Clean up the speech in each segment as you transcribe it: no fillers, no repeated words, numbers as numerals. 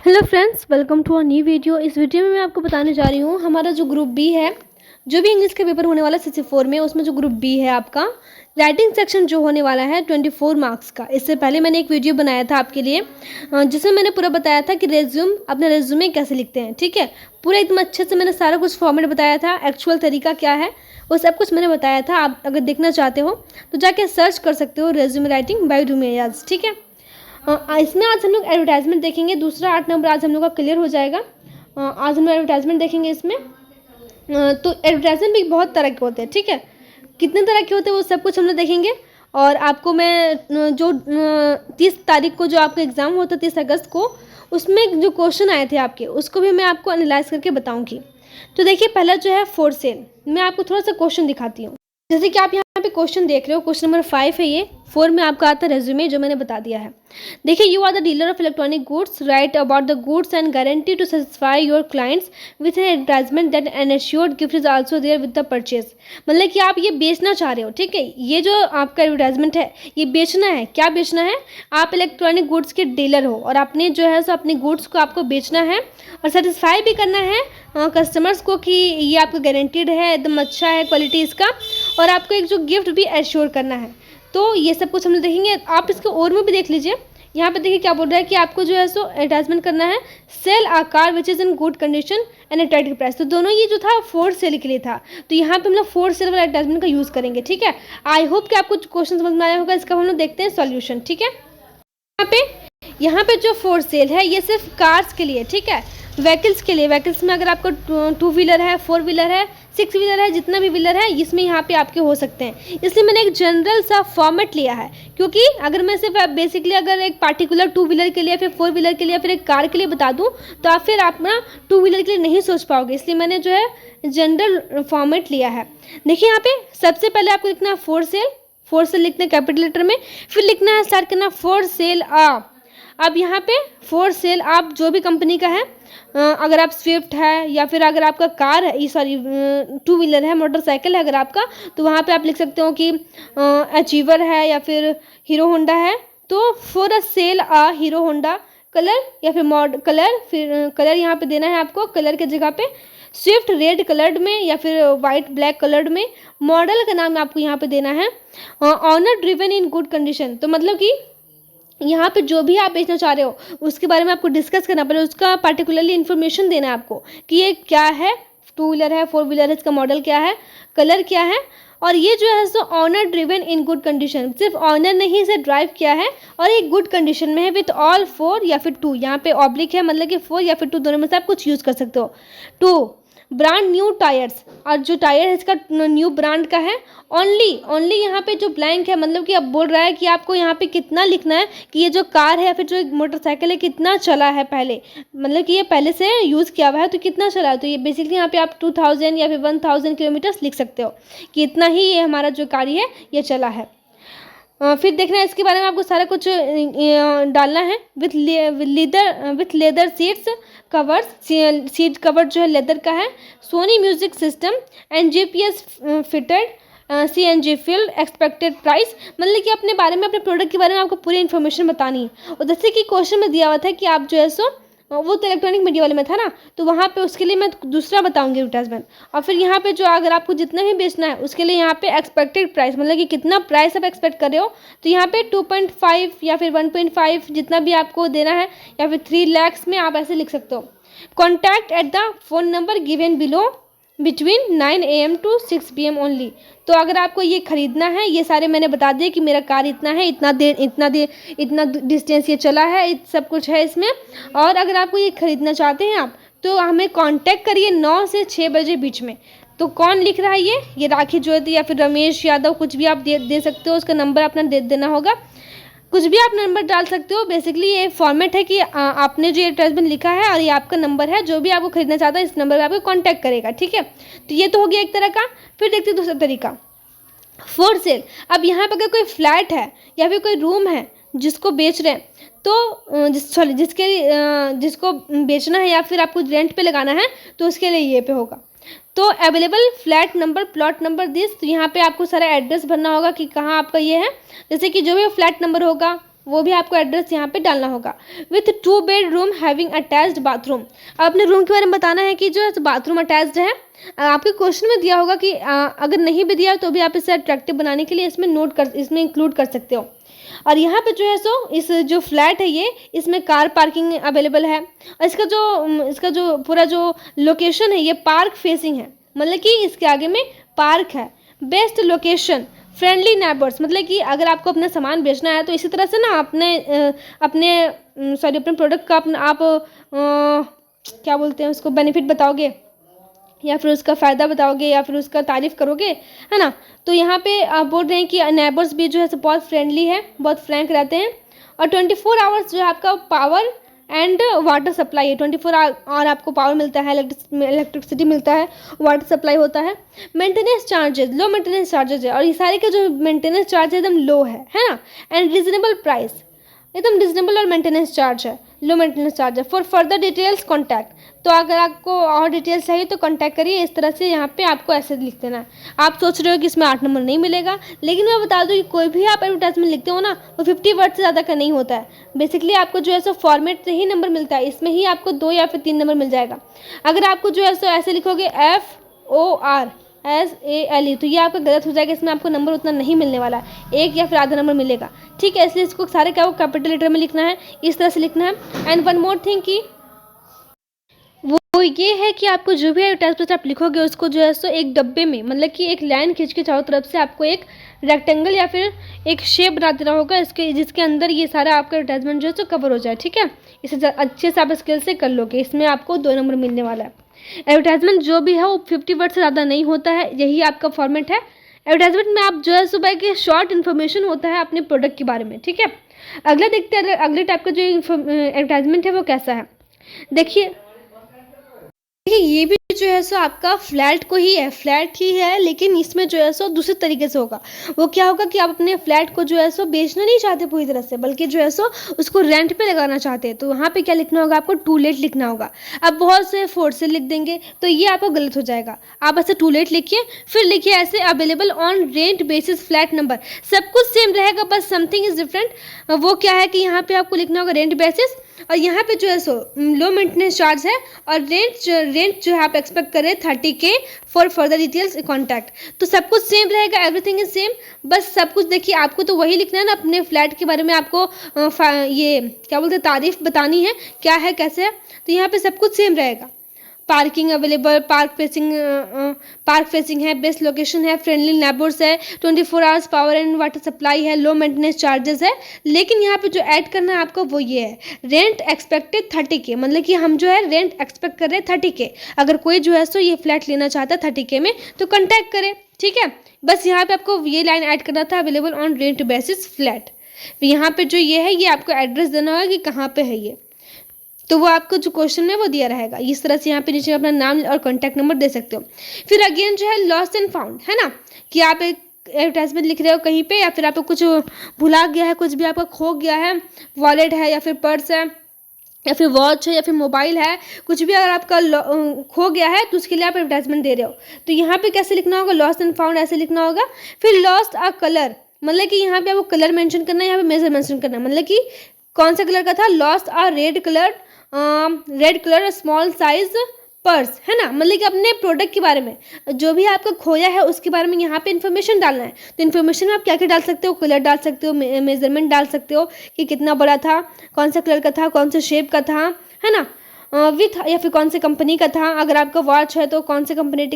Hello friends, welcome to a new video. इस video में मैं आपको बताने जा रही हूँ हमारा जो ग्रुप बी है, जो भी इंग्लिश का पेपर होने वाला है 64 में, उसमें जो ग्रुप बी है आपका राइटिंग सेक्शन जो होने वाला है 24 मार्क्स का। इससे पहले मैंने एक वीडियो बनाया था आपके लिए जिसमें मैंने पूरा बताया था कि अपना रेज्यूमे कैसे लिखते हैं। ठीक है, पूरा एकदम अच्छे से मैंने सारा कुछ फॉर्मेट बताया था, एक्चुअल तरीका क्या है वो सब कुछ मैंने बताया था। आप अगर देखना चाहते हो तो जाके सर्च कर सकते हो रेज्यूमे राइटिंग बाय डूमेयाज। ठीक है, इसमें आज हम लोग एडवर्टाइजमेंट देखेंगे। दूसरा 8 नंबर आज हम लोग का क्लियर हो जाएगा। आज हम लोग एडवर्टाइजमेंट देखेंगे इसमें। तो एडवर्टाइजमेंट भी बहुत तरह के होते हैं। ठीक है, कितने तरह के होते हैं वो सब कुछ हम लोग देखेंगे। और आपको मैं जो 30 तारीख को जो आपका एग्ज़ाम होता है 30 अगस्त को, उसमें जो क्वेश्चन आए थे आपके, उसको भी मैं आपको एनालाइज करके बताऊँगी। तो देखिए, पहला जो है फॉर सेल, मैं आपको थोड़ा सा क्वेश्चन दिखाती हूँ। जैसे कि आप यहाँ पे क्वेश्चन देख रहे हो, क्वेश्चन नंबर 5 है ये। 4 में आपका आता है रेज्यूमे, जो मैंने बता दिया है। देखिए, you are the dealer of electronic goods, write about the goods and guarantee to satisfy your clients with an advertisement that an assured gift is also there with the purchase. मतलब कि आप ये बेचना चाह रहे हो। ठीक है, ये जो आपका एडवर्टाइजमेंट है ये बेचना है। क्या बेचना है? आप इलेक्ट्रॉनिक गुड्स के डीलर हो और आपने जो है सो अपने गुड्स को आपको बेचना है और सेटिस्फाई भी करना है कस्टमर्स को कि ये आपका गारंटीड है, एकदम अच्छा है क्वालिटी इसका, और आपको एक जो गिफ्ट भी एश्योर करना है। तो ये सब कुछ हम लोग देखेंगे। आप इसके और में भी देख लीजिए। यहाँ पे देखिए क्या बोल रहा है कि आपको जो है सो एडवर्टाइजमेंट करना है, sell a car which is in good condition and attractive price. तो दोनों ये जो था फोर सेल के लिए था, तो यहाँ पे हम लोग फोर सेल वाला एडवर्टाइजमेंट का यूज़ करेंगे। ठीक है, आई होप कि आपको क्वेश्चन समझ में आया होगा। इसका हम लोग देखते हैं सॉल्यूशन। ठीक है, यहाँ पे जो फोर सेल है ये सिर्फ कार्स के लिए। ठीक है, व्हीकल्स के लिए। व्हीकल्स में अगर आपको 2 व्हीलर है, 4 व्हीलर है, 6 व्हीलर है, जितना भी व्हीलर है इसमें यहाँ पे आपके हो सकते हैं। इसलिए मैंने एक जनरल सा फॉर्मेट लिया है, क्योंकि अगर मैं सिर्फ बेसिकली अगर एक पार्टिकुलर 2 व्हीलर के लिए, फिर 4 व्हीलर के लिए, फिर एक कार के लिए बता दूँ तो आप फिर अपना 2 व्हीलर के लिए नहीं सोच पाओगे। इसलिए मैंने जो है जनरल फॉर्मेट लिया है। देखिए, यहाँ पे सबसे पहले आपको लिखना है फोर सेल। फोर सेल लिखना है कैपिटल लेटर में, फिर लिखना है, स्टार्ट करना फोर सेल आ। अब यहाँ पे फोर सेल आप जो भी कंपनी का है, अगर आप स्विफ्ट है या फिर अगर आपका कार है, सॉरी 2 व्हीलर है, मोटरसाइकिल है अगर आपका, तो वहाँ पे आप लिख सकते हो कि अचीवर है या फिर हीरो होंडा है। तो for a sale a Hero Honda colour या फिर मॉड कलर, फिर कलर यहाँ पे देना है आपको। कलर के जगह पे स्विफ्ट रेड कलर्ड में या फिर वाइट ब्लैक कलर्ड में। मॉडल का नाम आपको यहाँ पे देना है owner driven in good condition. तो मतलब कि यहाँ पे जो भी आप बेचना चाह रहे हो उसके बारे में आपको डिस्कस करना पड़ेगा, उसका पार्टिकुलरली इन्फॉर्मेशन देना है आपको कि ये क्या है, 2 व्हीलर है, 4 व्हीलर है, इसका मॉडल क्या है, कलर क्या है, और ये जो है सो owner driven in good condition. सिर्फ ऑनर नहीं, इसे ड्राइव किया है और एक गुड कंडीशन में है विथ ऑल 4 या फिर 2। यहाँ पे ऑब्लिक है, मतलब कि 4 या फिर 2 दोनों में से आप कुछ यूज़ कर सकते हो। 2 ब्रांड न्यू टायर्स, और जो टायर है इसका न्यू ब्रांड का है। ओनली यहाँ पे जो ब्लैंक है, मतलब कि अब बोल रहा है कि आपको यहाँ पे कितना लिखना है कि ये जो कार है या फिर जो मोटरसाइकिल है कितना चला है पहले, मतलब कि ये पहले से यूज़ किया हुआ है तो कितना चला है। तो ये बेसिकली यहाँ पे आप 2000 या फिर 1000 किलोमीटर्स लिख सकते हो कि इतना ही ये हमारा जो गाड़ी है ये चला है। फिर देखना है इसके बारे में आपको सारा कुछ डालना है। With leather seats covers, seat cover जो है लेदर का है। Sony music system and GPS fitted, CNG field, expected price. मतलब कि अपने बारे में, अपने प्रोडक्ट के बारे में आपको पूरी इन्फॉर्मेशन बतानी है। और जैसे कि क्वेश्चन में दिया हुआ था कि आप जो है सो वो तो इलेक्ट्रॉनिक मीडिया वाले में था ना, तो वहाँ पे उसके लिए मैं दूसरा बताऊंगी एडवर्टाइजमेंट। और फिर यहाँ पे जो अगर आपको जितना भी बेचना है उसके लिए यहाँ पे एक्सपेक्टेड प्राइस, मतलब कि कितना प्राइस आप एक्सपेक्ट कर रहे हो, तो यहाँ पे 2.5 या फिर 1.5 जितना भी आपको देना है, या फिर 3 lakhs में आप ऐसे लिख सकते हो। Contact at the phone number given below between 9 AM to 6 PM only. तो अगर आपको ये ख़रीदना है, ये सारे मैंने बता दिए कि मेरा कार इतना है, इतना डिस्टेंस ये चला है, सब कुछ है इसमें। और अगर आपको ये ख़रीदना चाहते हैं आप, तो हमें कांटेक्ट करिए 9 से 6 बजे बीच में। तो कौन लिख रहा है ये राखी ज्योति या फिर रमेश यादव, कुछ भी आप दे सकते हो। उसका नंबर अपना दे देना होगा, कुछ भी आप नंबर डाल सकते हो। बेसिकली ये फॉर्मेट है कि आपने जो एडवर्टाइजमेंट लिखा है और ये आपका नंबर है, जो भी आपको खरीदना चाहता है इस नंबर पे आपको कांटेक्ट करेगा। ठीक है, तो ये तो हो गया एक तरह का। फिर देखते हैं दूसरा तरीका, फोर सेल। अब यहाँ पर अगर कोई फ्लैट है या फिर कोई रूम है जिसको बेच रहे हैं, तो जिसको बेचना है या फिर आपको रेंट पे लगाना है, तो उसके लिए ये पे होगा। तो available flat number, plot number this. तो यहाँ पे आपको सारा एड्रेस भरना होगा कि कहाँ आपका ये है। जैसे कि जो भी फ्लैट नंबर होगा वो भी आपको एड्रेस यहाँ पे डालना होगा। With 2 bedroom having attached bathroom. अब अपने रूम के बारे में बताना है कि जो बाथरूम अटैच्ड है। आपके क्वेश्चन में दिया होगा कि अगर नहीं भी दिया तो भी आप इसे अट्रैक्टिव बनाने के लिए इसमें इंक्लूड कर सकते हो। और यहाँ पे जो है सो इस जो फ्लैट है ये, इसमें कार पार्किंग अवेलेबल है। और इसका जो पूरा जो लोकेशन है ये पार्क फेसिंग है, मतलब कि इसके आगे में पार्क है। बेस्ट लोकेशन, फ्रेंडली नेबर्स, मतलब कि अगर आपको अपना सामान बेचना है तो इसी तरह से ना अपने प्रोडक्ट का आप क्या बोलते हैं उसको, बेनिफिट बताओगे या फिर उसका फ़ायदा बताओगे या फिर उसका तारीफ़ करोगे, है ना। तो यहाँ पे आप बोल रहे हैं कि नेबर्स भी जो है बहुत फ्रेंडली है, बहुत फ्रैंक रहते हैं। और 24 आवर्स जो है आपका पावर एंड वाटर सप्लाई है। 24 आवर आपको पावर मिलता है, इलेक्ट्रिसिटी मिलता है, वाटर सप्लाई होता है। Maintenance charges, low maintenance charges है, और ये सारे के जो मेंटेनेंस चार्ज है एकदम लो है ना। एंड रिजनेबल प्राइस, एकदम रिजनेबल और मेंटेनेंस चार्ज है, लो मेंटेनेंस चार्ज है। फॉर फर्दर डिटेल्स कॉन्टैक्ट, तो अगर आपको और डिटेल्स चाहिए तो कॉन्टैक्ट करिए। इस तरह से यहाँ पे आपको ऐसे लिख देना है। आप सोच रहे हो कि इसमें 8 नंबर नहीं मिलेगा, लेकिन मैं बता दूँ कि कोई भी आप एडवर्टाइजमेंट लिखते हो ना वो 50 वर्ड से ज़्यादा का नहीं होता है। बेसिकली आपको जो है सो फॉर्मेट से ही नंबर मिलता है, इसमें ही आपको 2 या फिर 3 नंबर मिल जाएगा। अगर आपको जो है सो ऐसे लिखोगे FORSALE तो ये आपका गलत हो जाएगा, इसमें आपको नंबर उतना नहीं मिलने वाला है, 1 या फिर आधा नंबर मिलेगा, ठीक है। इसलिए इसको सारे क्या वो कैपिटल लेटर में लिखना है, इस तरह से लिखना है। एंड वन मोर थिंग कि वो ये है कि आपको जो भी एडवर्टाइजमेंट आप लिखोगे उसको जो है सो एक डब्बे में, मतलब कि एक लाइन खींच के चारों तरफ से आपको एक रेक्टेंगल या फिर एक शेप बना देना होगा इसके, जिसके अंदर ये सारा आपका एडवर्टाइजमेंट जो है सो कवर हो जाए, ठीक है। इसे अच्छे से आप स्किल से कर लोगे, इसमें आपको 2 नंबर मिलने वाला है। एडवर्टाइजमेंट जो भी है वो 50 वर्ड से ज़्यादा नहीं होता है, यही आपका फॉर्मेट है। एडवर्टाइजमेंट में आप जो है सुबह के शॉर्ट इन्फॉर्मेशन होता है अपने प्रोडक्ट के बारे में, ठीक है। अगला देखते हैं अगले टाइप का जो एडवर्टाइजमेंट है वो कैसा है। देखिए ये भी जो है सो आपका फ्लैट ही है, लेकिन इसमें जो है सो दूसरे तरीके से होगा। वो क्या होगा कि आप अपने फ्लैट को जो है सो बेचना नहीं चाहते पूरी तरह से, बल्कि जो है सो उसको रेंट पे लगाना चाहते हैं। तो वहाँ पे क्या लिखना होगा आपको, टू लेट लिखना होगा। आप बहुत से फोर से लिख देंगे तो ये आपको गलत हो जाएगा। आप ऐसे टू लेट लिखिए, फिर लिखिए ऐसे available on rent basis flat number. सब कुछ सेम रहेगा, बस समथिंग इज डिफरेंट। वो क्या है कि यहाँ पे आपको लिखना होगा रेंट बेसिस, और यहाँ पे जो है सो लो मेंटेनेंस चार्ज है, और रेंट जो है आप एक्सपेक्ट करें 30K for further details contact. तो सब कुछ सेम रहेगा, एवरीथिंग इज सेम, बस सब कुछ देखिए आपको तो वही लिखना है ना। अपने फ्लैट के बारे में आपको ये क्या बोलते हैं, तारीफ बतानी है क्या है कैसे है, तो यहाँ पे सब कुछ सेम रहेगा। पार्किंग अवेलेबल, पार्क फेसिंग है, बेस्ट लोकेशन है, फ्रेंडली नेबर्स है, 24 hours power and water supply है, लो मेंटेनेंस चार्जेस है। लेकिन यहाँ पे जो ऐड करना है आपको वो ये है, रेंट एक्सपेक्टेड 30K, मतलब कि हम जो है रेंट एक्सपेक्ट कर रहे हैं 30K। अगर कोई जो है सो ये फ्लैट लेना चाहता है 30K में तो कॉन्टैक्ट करे, ठीक है। बस यहाँ पे आपको ये लाइन ऐड करना था, available on rent basis flat. यहाँ पे जो ये है ये आपको एड्रेस देना होगा कि कहाँ पे है ये, तो वो आपको जो क्वेश्चन में वो दिया रहेगा। इस तरह से यहाँ पे नीचे अपना नाम और कॉन्टैक्ट नंबर दे सकते हो। फिर अगेन जो है लॉस्ट एंड फाउंड है ना, कि आप एक एडवर्टाइजमेंट लिख रहे हो कहीं पे, या फिर आपको कुछ भुला गया है, कुछ भी आपका खो गया है, वॉलेट है या फिर पर्स है या फिर वॉच है या फिर मोबाइल है, कुछ भी अगर आपका खो गया है तो उसके लिए आप एडवर्टाइजमेंट दे रहे हो। तो यहाँ पे कैसे लिखना होगा, लॉस्ट एंड फाउंड ऐसे लिखना होगा। फिर लॉस्ट अ कलर, मतलब कि यहाँ पे आपको कलर मेंशन करना है, यहाँ पे मेजर मेंशन करना है, मतलब कि कौन सा कलर का था, lost a red colour small size purse, है ना। मतलब कि अपने प्रोडक्ट के बारे में जो भी आपका खोया है उसके बारे में यहाँ पे इन्फॉर्मेशन डालना है। तो इन्फॉर्मेशन में आप क्या क्या डाल सकते हो, कलर डाल सकते हो, मेजरमेंट डाल सकते हो कि कितना बड़ा था, कौन सा कलर का था, कौन से शेप का था, है ना, विथ या फिर कौन से कंपनी का था। अगर आपका वॉच है तो कौन से कंपनी,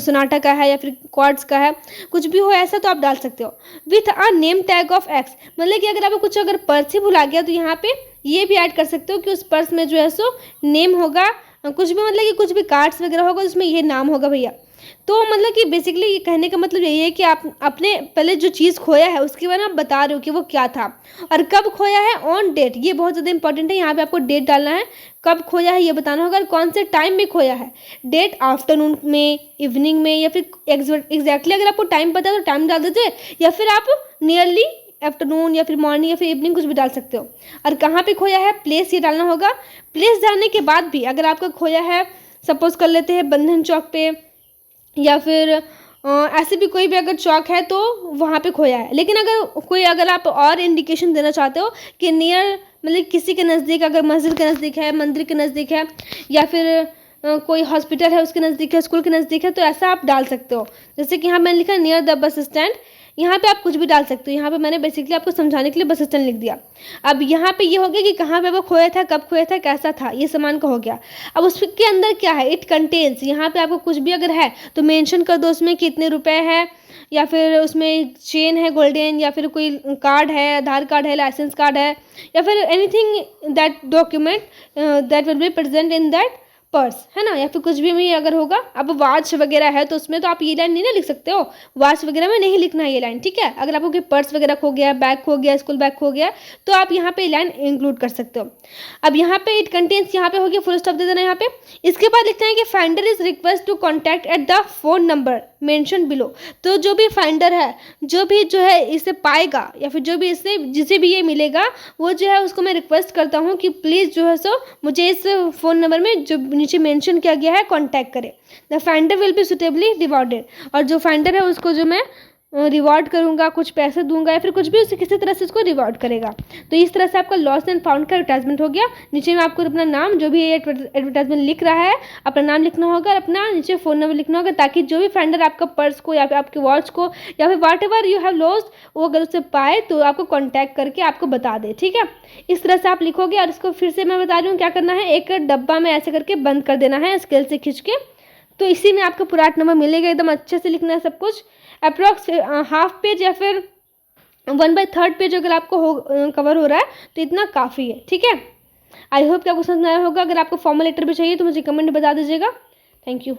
सोनाटा का है या फिर क्वार्ट्ज का है, कुछ भी हो ऐसा तो आप डाल सकते हो। With a name tag of x, मतलब कि अगर आपको कुछ अगर पर्स ही भुला गया तो यहाँ पे ये भी ऐड कर सकते हो कि उस पर्स में जो है सो नेम होगा, कुछ भी मतलब कि कुछ भी कार्ड्स वगैरह होगा उसमें ये नाम होगा भैया। तो मतलब कि बेसिकली ये कहने का मतलब यही है कि आप अपने पहले जो चीज़ खोया है उसके बारे में आप बता रहे हो कि वो क्या था और कब खोया है, ऑन डेट, ये बहुत ज़्यादा इंपॉर्टेंट है। यहाँ पे आपको डेट डालना है, कब खोया है ये बताना होगा और कौन से टाइम में खोया है, डेट आफ्टरनून में, इवनिंग में, या फिर एग्जैक्टली अगर आपको टाइम पता है तो टाइम डाल दीजिए, या फिर आप नियरली आफ्टरनून या फिर मॉर्निंग या फिर इवनिंग कुछ भी डाल सकते हो। और कहाँ पे खोया है, प्लेस ये डालना होगा। प्लेस डालने के बाद भी अगर आपका खोया है, सपोज कर लेते हैं बंधन चौक पे या फिर ऐसे भी कोई भी अगर चौक है तो वहाँ पे खोया है। लेकिन अगर आप और इंडिकेशन देना चाहते हो कि नियर मतलब किसी के नज़दीक, अगर मस्जिद के नज़दीक है, मंदिर के नज़दीक है, या फिर कोई हॉस्पिटल है उसके नज़दीक है, स्कूल के नज़दीक है, तो ऐसा आप डाल सकते हो। जैसे कि यहाँ मैंने लिखा नियर द बस स्टैंड, यहाँ पे आप कुछ भी डाल सकते हो। यहाँ पे मैंने बेसिकली आपको समझाने के लिए बस स्टैंड लिख दिया। अब यहाँ पे ये हो गया कि कहाँ पे वो खोया था, कब खोया था, कैसा था, ये सामान का हो गया। अब उसके अंदर क्या है, इट कंटेन्स, यहाँ पे आपको कुछ भी अगर है तो मेंशन कर दो उसमें कितने रुपए है, या फिर उसमें चेन है गोल्डन, या फिर कोई कार्ड है, आधार कार्ड है, लाइसेंस कार्ड है, या फिर anything that document that will be present in that purse, है ना, या फिर कुछ भी अगर होगा। अब वॉच वगैरह है तो उसमें तो आप ये लाइन नहीं ना लिख सकते हो, वॉच वगैरह में नहीं लिखना है ये लाइन, ठीक है। अगर आपको पर्स वगैरह खो गया, बैग खो गया, स्कूल बैग खो गया, तो आप यहाँ पे लाइन इंक्लूड कर सकते हो। अब यहाँ पे इट कंटेन्स, यहाँ पे हो गया, फुल स्टॉप दे देना यहाँ पे। इसके बाद लिखते हैं कि finder is request to contact at the phone number mention below. तो जो भी फाइंडर है, जो है इसे पाएगा, या फिर जो भी इससे जिसे भी ये मिलेगा, वो जो है उसको मैं रिक्वेस्ट करता हूँ कि प्लीज़ जो है सो मुझे इस फ़ोन नंबर में जो नीचे मेंशन किया गया है कॉन्टैक्ट करें। The finder will be suitably rewarded. और जो फाइंडर है उसको जो मैं रिवॉर्ड करूँगा, कुछ पैसे दूंगा, या फिर कुछ भी उसे किसी तरह से उसको रिवॉर्ड करेगा। तो इस तरह से आपका लॉस्ट एंड फाउंड का एडवर्टाइजमेंट हो गया। नीचे में आपको अपना नाम, जो भी एडवर्टाइजमेंट लिख रहा है, अपना नाम लिखना होगा और अपना नीचे फ़ोन नंबर लिखना होगा, ताकि जो भी फाइंडर आपका पर्स को, या फिर आपके वॉच को, या फिर what ever you have lost, वो अगर उसे पाए तो आपको कॉन्टैक्ट करके आपको बता दे, ठीक है। इस तरह से आप लिखोगे, और इसको फिर से मैं बता रही हूँ क्या करना है, एक डब्बा में ऐसे करके बंद कर देना है स्केल से खींच के। तो इसी में आपको पूरा 8 नंबर मिलेगा। एकदम अच्छे से लिखना है सब कुछ। अप्रॉक्स हाफ पेज या फिर 1/3 पेज अगर आपको कवर हो रहा है तो इतना काफ़ी है, ठीक है। आई होप कि आपको समझ में आया होगा। अगर आपको फॉर्मल लेटर भी चाहिए तो मुझे कमेंट में बता दीजिएगा। Thank you.